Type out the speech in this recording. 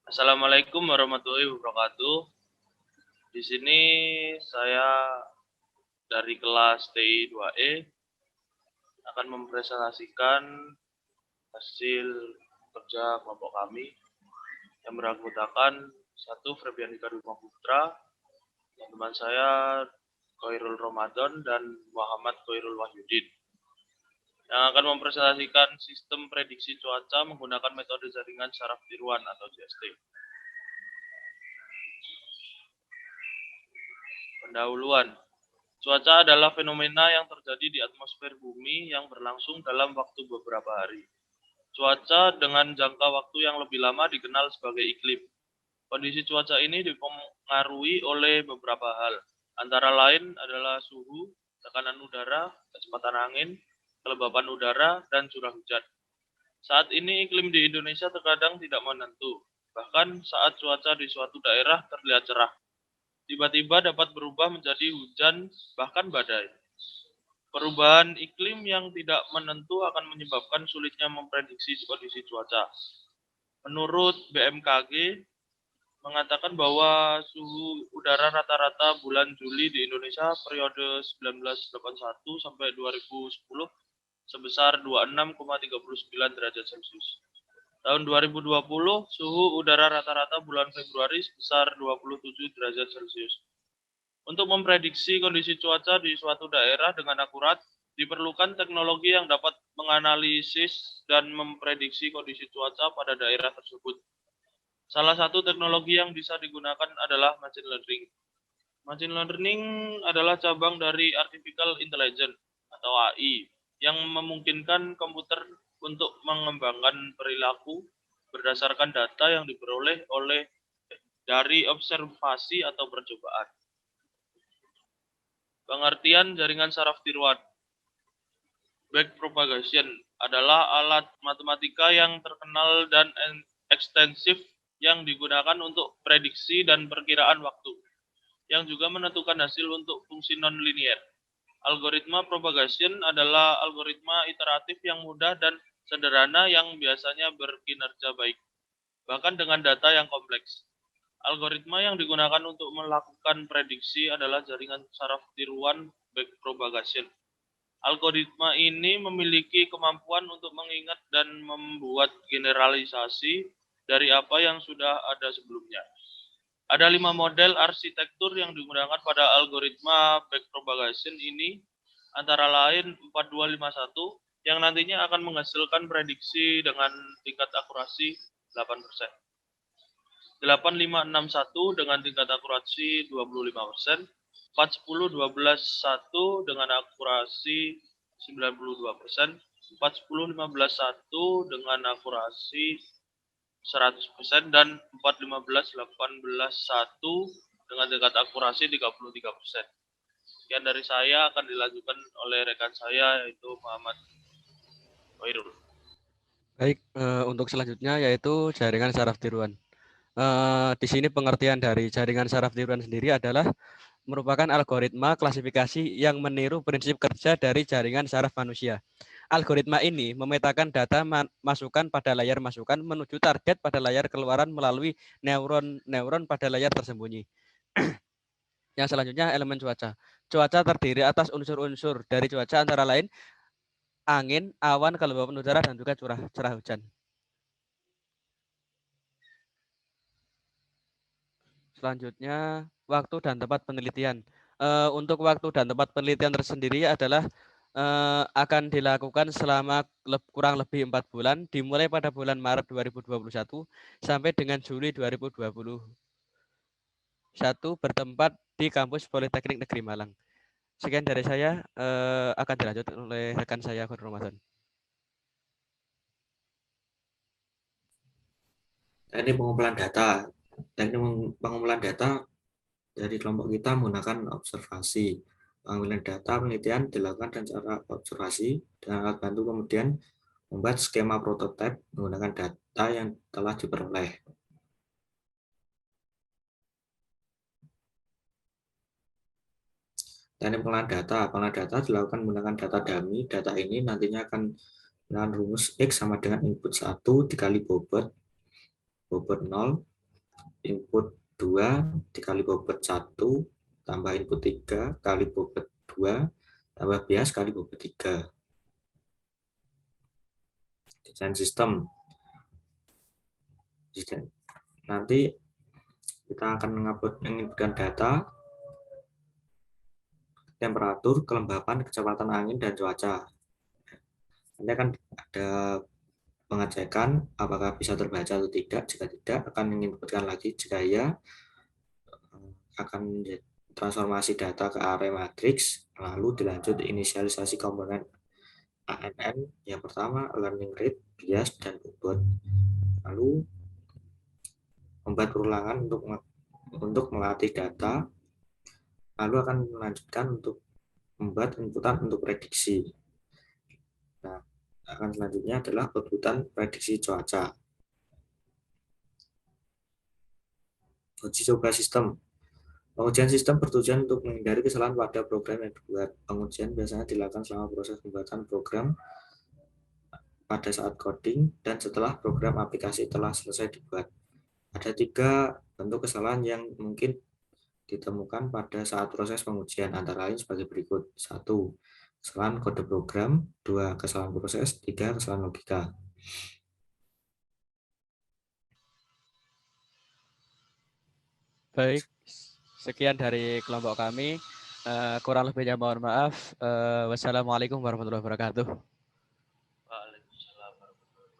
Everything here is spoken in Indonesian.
Assalamualaikum warahmatullahi wabarakatuh. Di sini saya dari kelas TI 2E akan mempresentasikan hasil kerja kelompok kami yang beranggotakan satu Febrian Dika Duma Putra, teman saya Khairul Ramadan dan Muhammad Khairul Wahyudin, yang akan mempresentasikan sistem prediksi cuaca menggunakan metode jaringan saraf tiruan atau JST. Pendahuluan. Cuaca adalah fenomena yang terjadi di atmosfer bumi yang berlangsung dalam waktu beberapa hari. Cuaca dengan jangka waktu yang lebih lama dikenal sebagai iklim. Kondisi cuaca ini dipengaruhi oleh beberapa hal, antara lain adalah suhu, tekanan udara, kecepatan angin, kelembapan udara, dan curah hujan. Saat ini iklim di Indonesia terkadang tidak menentu, bahkan saat cuaca di suatu daerah terlihat cerah, tiba-tiba dapat berubah menjadi hujan, bahkan badai. Perubahan iklim yang tidak menentu akan menyebabkan sulitnya memprediksi kondisi cuaca. Menurut BMKG, mengatakan bahwa suhu udara rata-rata bulan Juli di Indonesia periode 1981 sampai 2010 sebesar 26,39 derajat Celcius. Tahun 2020, suhu udara rata-rata bulan Februari sebesar 27 derajat Celcius. Untuk memprediksi kondisi cuaca di suatu daerah dengan akurat, diperlukan teknologi yang dapat menganalisis dan memprediksi kondisi cuaca pada daerah tersebut. Salah satu teknologi yang bisa digunakan adalah machine learning. Machine learning adalah cabang dari artificial intelligence atau AI yang memungkinkan komputer untuk mengembangkan perilaku berdasarkan data yang diperoleh dari observasi atau percobaan. Pengertian jaringan saraf tiruan. Backpropagation adalah alat matematika yang terkenal dan ekstensif yang digunakan untuk prediksi dan perkiraan waktu, yang juga menentukan hasil untuk fungsi non-linear. Algoritma propagation adalah algoritma iteratif yang mudah dan sederhana yang biasanya berkinerja baik, bahkan dengan data yang kompleks. Algoritma yang digunakan untuk melakukan prediksi adalah jaringan saraf tiruan backpropagation. Algoritma ini memiliki kemampuan untuk mengingat dan membuat generalisasi dari apa yang sudah ada sebelumnya. Ada 5 model arsitektur yang digunakan pada algoritma backpropagation ini, antara lain 4251 yang nantinya akan menghasilkan prediksi dengan tingkat akurasi 8%. 8561 dengan tingkat akurasi 25%, 4012-1 dengan akurasi 92%, 4015-1 dengan akurasi 100%, dan 415-18-1 dengan tingkat akurasi 33%. Sekian dari saya, akan dilanjutkan oleh rekan saya, yaitu Muhammad Khairul. Baik, untuk selanjutnya yaitu jaringan saraf tiruan. Di sini pengertian dari jaringan saraf tiruan sendiri adalah merupakan algoritma klasifikasi yang meniru prinsip kerja dari jaringan saraf manusia. Algoritma ini memetakan data masukan pada layar masukan menuju target pada layar keluaran melalui neuron pada layar tersembunyi. Yang selanjutnya elemen cuaca. Cuaca terdiri atas unsur-unsur dari cuaca antara lain angin, awan, kelembapan udara, dan juga curah hujan. Selanjutnya, waktu dan tempat penelitian. Untuk waktu dan tempat penelitian tersendiri adalah akan dilakukan selama kurang lebih 4 bulan, dimulai pada bulan Maret 2021 sampai dengan Juli 2021, bertempat di kampus Politeknik Negeri Malang. Sekian dari saya, akan dilanjut oleh rekan saya, Khairul Ramadan. Teknik pengumpulan data. Teknik pengumpulan data dari kelompok kita menggunakan observasi. Pengambilan data penelitian dilakukan dengan cara observasi dan alat bantu kemudian membuat skema prototipe menggunakan data yang telah diperoleh. Teknik pengolahan data. Pengolahan data dilakukan menggunakan data dummy. Data ini nantinya akan dengan rumus X sama dengan input 1 dikali bobot 0 input 2 dikali bobot 1 tambah input 3 kali bobot 2 tambah bias kali bobot 3. Desain sistem. Nanti kita akan menginputkan data temperatur, kelembapan, kecepatan angin, dan cuaca. Nanti akan ada pengecekan apakah bisa terbaca atau tidak. Jika tidak, akan menginputkan lagi. Jika ya, akan transformasi data ke array matrix, lalu dilanjut inisialisasi komponen ANN. Yang pertama, learning rate, bias, dan bobot. Lalu membuat perulangan untuk melatih data, lalu akan melanjutkan untuk membuat inputan untuk prediksi. Nah, akan selanjutnya adalah outputan prediksi cuaca. Uji coba sistem. Pengujian sistem bertujuan untuk menghindari kesalahan pada program yang dibuat. Pengujian biasanya dilakukan selama proses pembuatan program, pada saat coding, dan setelah program aplikasi telah selesai dibuat. Ada 3 bentuk kesalahan yang mungkin ditemukan pada saat proses pengujian, antara lain sebagai berikut. 1. Kesalahan kode program. 2. Kesalahan proses. 3. Kesalahan logika. Baik, sekian dari kelompok kami. Kurang lebihnya mohon maaf. Wassalamualaikum warahmatullahi wabarakatuh.